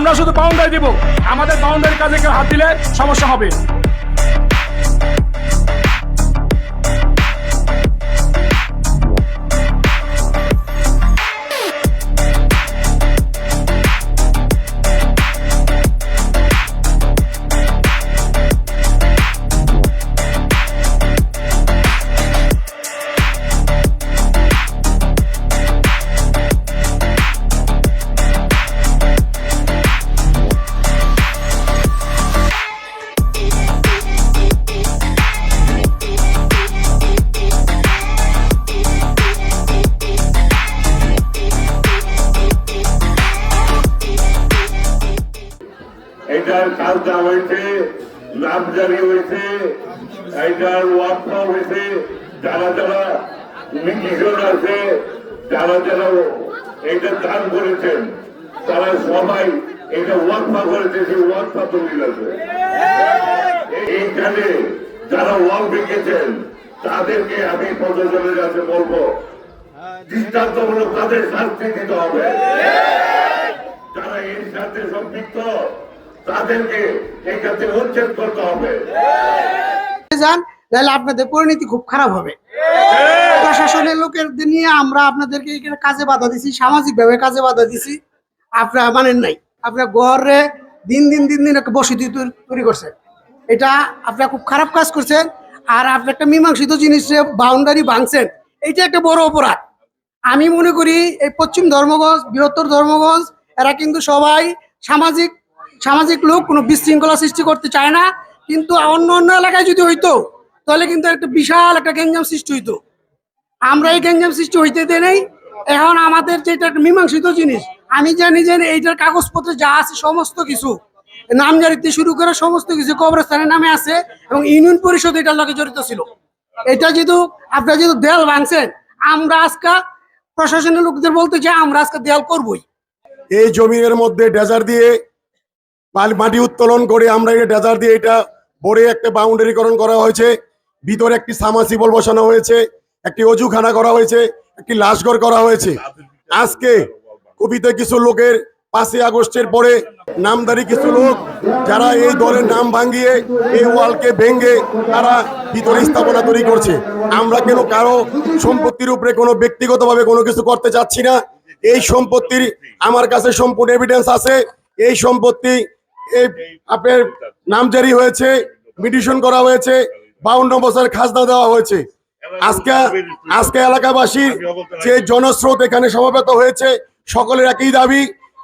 আমরা শুধু বাউন্ডারি দিব, আমাদের বাউন্ডারির কাজে কেউ হাত দিলে সমস্যা হবে। এটার কাজ দেওয়া হয়েছে, নাম জারি হয়েছে, এটার ওয়াকফা হয়েছে। যারা যারা মিটিশন আছে, যারা যারা এটা দান করেছেন, তারা সবাই এটা ওয়াকফা করেছে, সেই ওয়াকফা তৈরি আছে। এইখানে যারা ওয়াল ভেঙেছেন তাদেরকে আমি প্রশাসনের কাছে বলবো, দৃষ্টান্তমূলক তাদের শাস্তি দিতে হবে। যারা এর সাথে সম্পৃক্ত তাদেরকে এই কাছে উচ্ছেদ করতে হবে। তাহলে আপনাদের পরিণতি খুব খারাপ হবে। প্রশাসনের লোকেদের নিয়ে আমরা আপনাদেরকে এখানে কাজে বাধা দিছি, সামাজিক ভাবে কাজে বাধা দিছি, আপনারা মানেন নাই। আপনার ঘরে দিন দিন একটা বসতি তৈরি করছেন, এটা আপনারা খুব খারাপ কাজ করছেন। আর আপনি একটা মীমাংসিত জিনিসে বাউন্ডারি ভাঙছেন, এইটা একটা বড় অপরাধ। আমি মনে করি এই পশ্চিম ধর্মগঞ্জ, বৃহত্তর ধর্মগঞ্জ, এরা কিন্তু সবাই সামাজিক লোক, কোনো বিশৃঙ্খলা সৃষ্টি করতে চায় না। কিন্তু অন্য এলাকায় যদি হইতো তাহলে কিন্তু একটা বিশাল একটা গ্যাঞ্জাম সৃষ্টি হইতো। আমরা এই গ্যাঞ্জাম সৃষ্টি হইতে দেই নাই। এখন আমাদের যেটা একটা মীমাংসিত জিনিস, আমি জানি যে এইটার কাগজপত্রে যা আছে সমস্ত কিছু, নামজারিতে শুরু করে সমস্ত কিছু কবরস্থানের নামে আছে, এবং ইউনিয়ন পরিষদ এটার লগে জড়িত ছিল। এটা যেহেতু আপনারা যেহেতু দেয়াল ভাঙছেন, আমরা আজকে প্রশাসনের লোকদের বলতে চাই আমরা আজকে দেয়াল করবই। এই জমির মধ্যে ডেজার দিয়ে মাটি উত্তোলন করে আমরা এই ডেজার দিয়ে এটা বড় একটা বাউন্ডারিকরণ করা হয়েছে। ভিতরে একটি সামাসিবল বসানো হয়েছে, একটি অজুখানা করা হয়েছে, একটি লাশঘর করা হয়েছে। আজকে কবিতে কিছু লোকের 5ই আগস্টের পরে নামদারি কিছু লোক যারা এই দলের নাম ভাঙিয়ে এই ওয়ালকে ভেঙে তারা ভিতরে স্থাপনা তৈরি করছে। আমরা কেন কারো সম্পত্তির উপরে কোনো ব্যক্তিগতভাবে কোনো কিছু করতে চাচ্ছি না। এই সম্পত্তির আমার কাছে সম্পূর্ণ এভিডেন্স আছে। এই সম্পত্তি আপনার নামজারি হয়েছে, মিটিশন করা হয়েছে, 52 বছর খাজনা দেওয়া হয়েছে। আজকে এলাকাবাসীর যে জনস্রোত এখানে সমবেত হয়েছে, সকলের একই দাবি,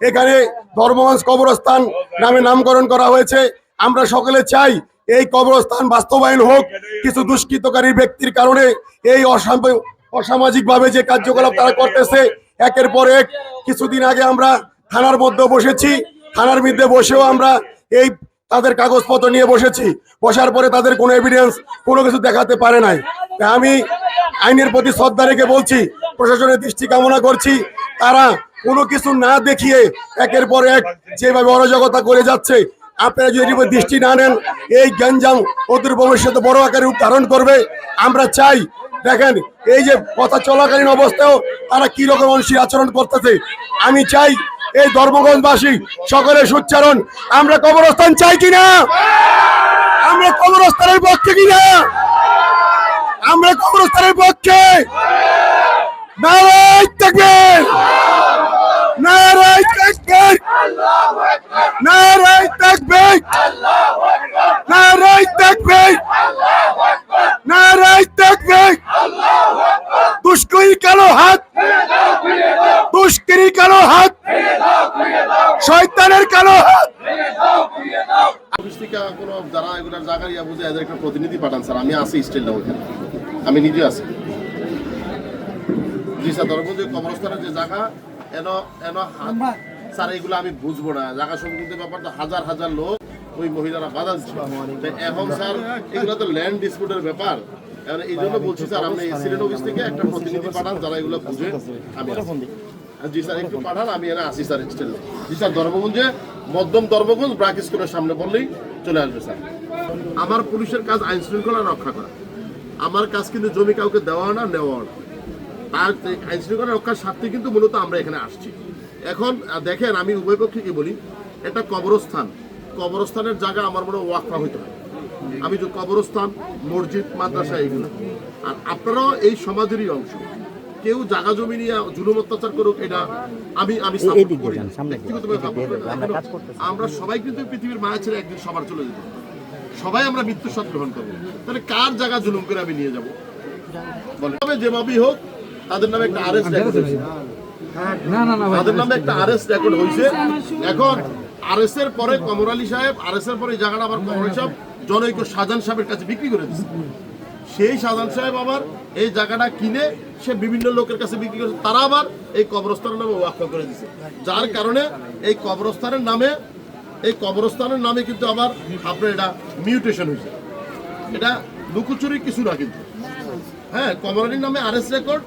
এখানে ধর্মগঞ্জ কবরস্থান নামে নামকরণ করা হয়েছে। আমরা সকলে চাই এই কবরস্থান বাস্তবায়ন হোক। কিছু দুষ্কৃতকারী ব্যক্তির কারণে এই অসামাজিক ভাবে যে কার্যকলাপ তারা করতেছে, একের পর এক। কিছুদিন আগে আমরা থানার মধ্যে বসেছি, থানার মধ্যে বসেও আমরা এই তাদের কাগজপত্র নিয়ে বসেছি। বসার পরে তাদের কোনো এভিডেন্স কোনো কিছু দেখাতে পারে নাই। আমি আইনের প্রতি শ্রদ্ধা রেখে বলছি, প্রশাসনের দৃষ্টি কামনা করছি, তারা কোনো কিছু না দেখিয়ে একের পর এক যেভাবে অরাজকতা করে যাচ্ছে, আপনারা যদি দৃষ্টি না নেন এই গ্যাঞ্জাম অদূর ভবিষ্যতে বড় আকারে রূপ ধারণ করবে। আমরা চাই, দেখেন এই যে কথা চলাকালীন অবস্থায়ও তারা কি রকম মানুষের আচরণ করতেছে। আমি চাই এই ধর্মগঞ্জবাসী সকলের সুচ্চারণ, আমরা কবরস্থান চাই কিনা, আমরা কবরস্থানের পক্ষে কিনা, আমরা কবরস্থানের পক্ষে। নারায়ে তাকবীর, নারায়ে তাকবীর, নারায়ে তাকবীর, নারায়ে তাকবীর, নারায়ে তাকবীর। দুষ্কৃতির কালো হাত, দুষ্কৃতির কালো হাত, শয়তানের কালো হাত। কোনো যারা এগুলোর জায়গা ইয়া বুঝে এদের একটা প্রতিনিধি পাঠান স্যার। আমি আছি স্টিলটা ওইখানে, আমি নিজে আছি। জি স্যার, ধর্মগঞ্জ কবরস্থানের যে জায়গা এন হাত স্যার, এগুলো আমি বুঝবো না। জায়গা সম্পর্কিত ব্যাপার তো হাজার হাজার লোক ওই মহিলারা বাধা দিচ্ছে। এখন স্যার এগুলো তো ল্যান্ড ডিসপিউটের ব্যাপার। এই জন্য বলছি স্যার, আপনি সিলেট অফিস থেকে একটা প্রতিনিধি পাঠান যারা এগুলো বুঝে। আমি জি স্যার, একটু পাঠান, আমি এনে আসি স্যার স্টিল। জি স্যার, ধর্মগঞ্জে মধ্যম ধর্মগঞ্জ ব্রাক স্কুলের সামনে বললেই চলে আসবে স্যার। আমার পুলিশের কাজ আইন শৃঙ্খলা রক্ষা করা, আমার কাজ কিন্তু জমি কাউকে দেওয়া না নেওয়া না। তার আইন শৃঙ্খলা রক্ষার স্বার্থে কিন্তু মূলত আমরা এখানে আসছি। এখন দেখেন, আমি উভয় পক্ষে কি বলি, এটা কবরস্থান, কবরস্থানের জায়গা আমার মনে ওয়াকফা হইতে হয়। আমি যে কবরস্থান, মসজিদ, মাদ্রাসা এগুলো, আর আপনারাও এই সমাজেরই অংশ। কেউ জায়গা জমি নিয়ে জুলুম অত্যাচার করুক, এটা আমি support করি না। ব্যক্তিগতভাবে support করি না। আমরা সবাই কিন্তু পৃথিবীর মায়া ছেড়ে একদিন সবার চলে যেতে হবে। সবাই আমরা মৃত্যুর স্বাদ গ্রহণ করবো, তাহলে কার জায়গা জুলুম করে আমি নিয়ে যাবো? তবে যেভাবেই হোক তাদের নামে একটা আরএস রেকর্ড হয়েছে, তাদের নামে একটা আরএস রেকর্ড হয়েছে। এখন আরএস এর পরে কমর আলী সাহেব, আরএস এর পরে এই জায়গাটা আবার কমর আলী সাহেব জনৈক শাহজাহান সাহেবের কাছে বিক্রি করে দিচ্ছে। সেই শাহজাহান সাহেব আবার এই জায়গাটা কিনে সে বিভিন্ন লোকের কাছে বিক্রি করেছে, তারা আবার এই কবরস্থানের নামে ওয়াকফ করে দিচ্ছে। যার কারণে এই কবরস্থানের নামে কিন্তু আবার আপনার এটা মিউটেশন হয়েছে। এটা লুকোচুরি কিছু না কিন্তু, হ্যাঁ, কমর আলীর নামে আরএস রেকর্ড,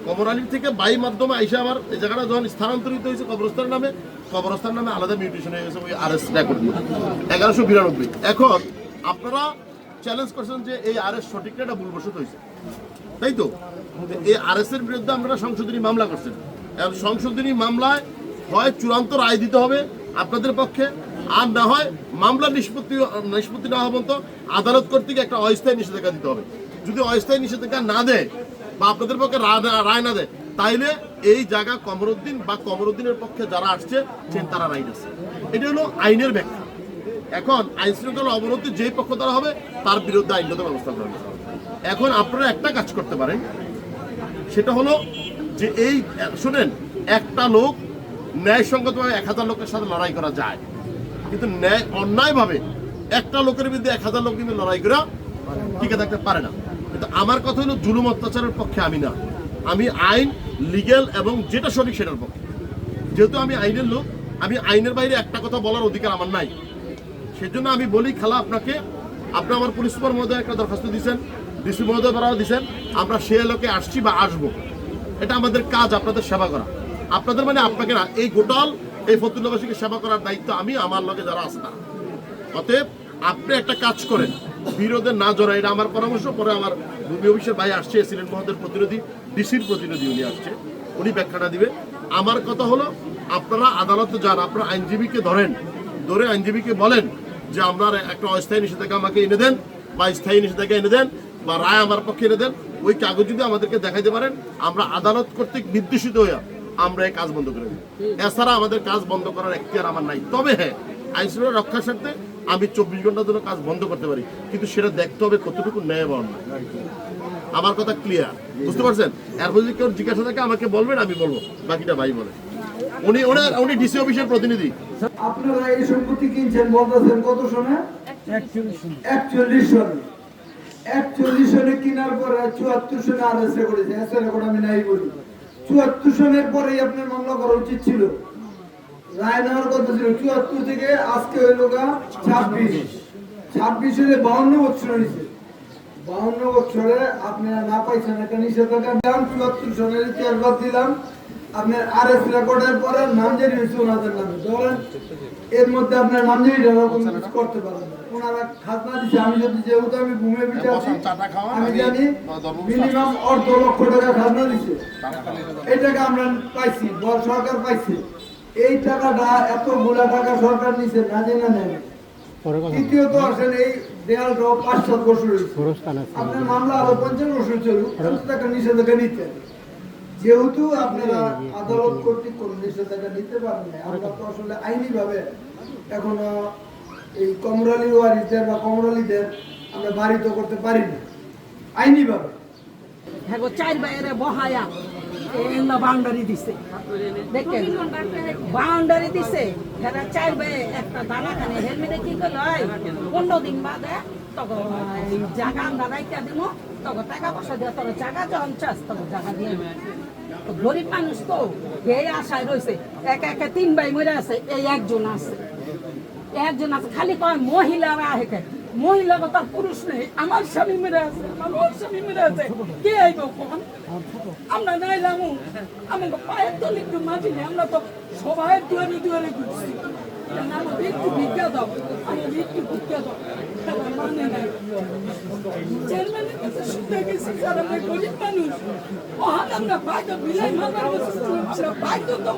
কমর আলীর থেকে বাই মাধ্যমে আইসা আবার এই জায়গাটা যখন স্থানান্তরিত হয়েছে কবরস্থানের নামে, কবরস্থান নামে আলাদা মিউটেশন হয়ে গেছে ওই আরএস রেকর্ড 1192। এখন আপনারা চ্যালেঞ্জ করছেন যে এই আরএস সঠিকটা এটা ভুলবশত হয়েছে, তাই তো? এই আরএস এর বিরুদ্ধে আপনারা সংশোধনী মামলা করছেন। এবং সংশোধনী মামলায় হয় চূড়ান্ত রায় দিতে হবে আপনাদের পক্ষে, আর না হয় মামলা নিষ্পত্তি না হওয়া পর্যন্ত আদালত কর্তৃক একটা অস্থায়ী নিষেধাজ্ঞা দিতে হবে। যদি অস্থায়ী নিষেধাজ্ঞা না দেয় বা আপনাদের পক্ষে রায় না দেয়, তাইলে এই জায়গা কমরউদ্দিন বা কমরউদ্দিনের পক্ষে যারা আসছে তারা রায় আছে। এটা হলো আইনের ব্যাখ্যা। এখন আইন শৃঙ্খলা অবনতি যেই পক্ষ দ্বারা হবে তার বিরুদ্ধে আইনগত ব্যবস্থা করা হবে। এখন আপনারা একটা কাজ করতে পারেন, সেটা হলো যে এই শুনেন, একটা লোক ন্যায়সঙ্গতভাবে 1000 লোকের সাথে লড়াই করা যায়, কিন্তু অন্যায়ভাবে একটা লোকের বিরুদ্ধে 1000 লোক কিন্তু লড়াই করা টিকে থাকতে পারে না। কিন্তু আমার কথা হলো জুলুম অত্যাচারের পক্ষে আমি না, আমি আইন, লিগ্যাল এবং যেটা সঠিক সেটার পক্ষে। যেহেতু আমি আইনের লোক, আমি আইনের বাইরে একটা কথা বলার অধিকার আমার নাই। সেজন্য আমি বলি, খালা আপনাকে, আপনি আমার পুলিশ সুপার মহোদয় একটা দরখাস্ত দিয়েছেন, ডিসি মহোদয় দ্বারাও দিয়েছেন, আমরা সে এলাকায় আসছি বা আসবো। এটা আমাদের কাজ, আপনাদের সেবা করা। আপনাদের মানে আপনাকে না, এই গোটাল এই ফতুল্লাবাসীকে সেবা করার দায়িত্ব আমি, আমার লগে যারা আছে তারা। অতএব আপনি একটা কাজ করেন, বিরোধে না জড়ায়, এটা আমার পরামর্শ। পরে আমার ভূমি অফিসের ভাই আসছে, এসিডেন্ট মহোদয়ের প্রতিনিধি, ডিসির প্রতিনিধি উনি আসছে, উনি ব্যাখ্যাটা দিবে। আমার কথা হলো, আপনারা আদালতে যান, আপনারা আইনজীবীকে ধরে আইনজীবীকে বলেন যে আপনার একটা অস্থায়ী নিষেধাজ্ঞা আমাকে এনে দেন, বা স্থায়ী নিষেধাজ্ঞা এনে দেন, বা রায় আমার পক্ষে এনে দেন। ওই কাগজ যদি আমাদেরকে দেখাইতে পারেন, আমরা আদালত কর্তৃক নির্দেশিত হয়ে আমরা এই কাজ বন্ধ করে দিই। এছাড়া আমাদের কাজ বন্ধ করার এখতিয়ার আমার নাই। তবে হ্যাঁ, আইন শৃঙ্খলা রক্ষার স্বার্থে আমি 24 ঘন্টার জন্য কাজ বন্ধ করতে পারি, কিন্তু সেটা দেখতে হবে কতটুকু ন্যায় বা অন্যায়। আমার কথা ক্লিয়ার, বুঝতে পারছেন? এরপর যদি কেউ জিজ্ঞাসা থাকে আমাকে বলবেন, আমি বলবো, বাকিটা ভাই বলে। উনি ডিসি অফিসের প্রতিনিধি। আপনারা এই সম্পত্তি কিনছেন বলতেছেন কত সনে? 41 সনে। 41 সনে কেনার পরে 74 সনে আরএস করেছে। এস রেকর্ড আমি নাই বলি। 74 সনের পরেই আপনার মামলা করা উচিত ছিল। রায় নেওয়ার কথা ছিল 74 থেকে আজকে হইল 26। 26 হলে 52 বছর হয়েছে। 52 বছরে আপনারা না পাইছেন একটা নিষেধাজ্ঞা দিলাম, 74 সনের ইতিহাস বাদ দিলাম। আপনার আরএস রেকর্ডের পরে নামজারি হয়েছে ওনাদের নামে। ধরেন এর মধ্যে আপনার নামজারি এরকম কিছু করতে পারেন না। ওনারা খাজনা দিচ্ছে, আমি যদি যেহেতু আমি ভূমি বিচার আমি জানি মিনিমাম 1.5 লক্ষ টাকা খাজনা দিচ্ছে। এই টাকা আমরা পাইছি, সরকার পাইছে। এই টাকাটা এতগুলা টাকা সরকার নিচ্ছে না জেনে নেন। তৃতীয়ত আসেন এই দেয়ালটাও 5-7 বছর হয়েছে। আপনার মামলা আরো 50 বছর চলুক, টাকা নিষেধাজ্ঞা নিতেন। যেহেতু আপনারা আদালত কর্তৃক কোন নিষেধাজ্ঞা নিতে পারেন না, আমরা তো আসলে আইনি ভাবে এখনো এই কমরালি ওয়ারিসদের বা কমরালিদের আমরা বাড়িত করতে পারি না আইনি ভাবে। হ্যাঁ, 4 বাইরে বহায়া এগুলো বাউন্ডারি দিছে, দেখেন বাউন্ডারি দিছে। হ্যাঁ, 4 বাইরে একটা দানা খানে হেলমেটে কি করলো 15 দিন বাদে তখন জায়গা আমরা রাইকা দিব, তখন টাকা পয়সা দিয়ে তোর জায়গা যখন চাস তখন জায়গা দিয়ে। গরিব মানুষ তো এই আশায় রয়েছে। একা 3 ভাই মরে আছে, এই একজন আছে খালি কয় মহিলারা আহে। মহিলা তার পুরুষ নেই, আমার স্বামী মেরে আছে, আমার ওর স্বামী মেরে আছে, কে আইব কখন? আমরা নাইলাম আমাকে পায়ের তলে একটু মাটি নেই, আমরা তো সবাই দুয়ারে ঘুরছি। আমাদের একটু ভিক্ষা দাও, আমাদের একটু ভিক্ষা দাও, মানে নাই। চেয়ারম্যানের কাছে শুনে গেছি, যারা গরিব মানুষ ওখানে আমরা বাইরে বিলাই মাথার আমরা বাইরে তো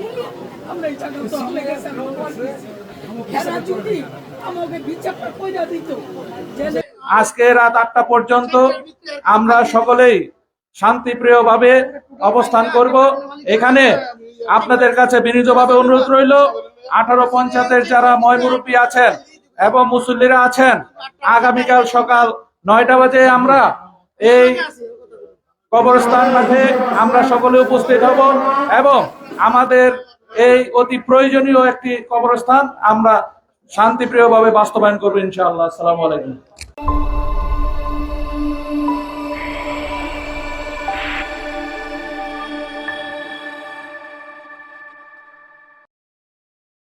আমরা এই জায়গা তো হলে গেছে হেরা যদি আমাকে বিচারটা কইরা দিত জেলে আজকে রাত 8টা পর্যন্ত আমরা সকলেই শান্তিপ্রিয়ভাবে অবস্থান করব। এখানে আপনাদের কাছে বিনীতভাবে অনুরোধ রইল, 18 পঞ্চায়েতের যারা ময়মুরব্বী আছেন এবং মুসল্লিরা আছেন, আগামীকাল সকাল 9টা বাজে আমরা এই কবরস্থান মাঠে আমরা সকলে উপস্থিত হব এবং আমাদের এই অতি প্রয়োজনীয় একটি কবরস্থান আমরা শান্তিপ্রিয়ভাবে বাস্তবায়ন করবো ইনশাআল্লাহ। আসসালামু আলাইকুম।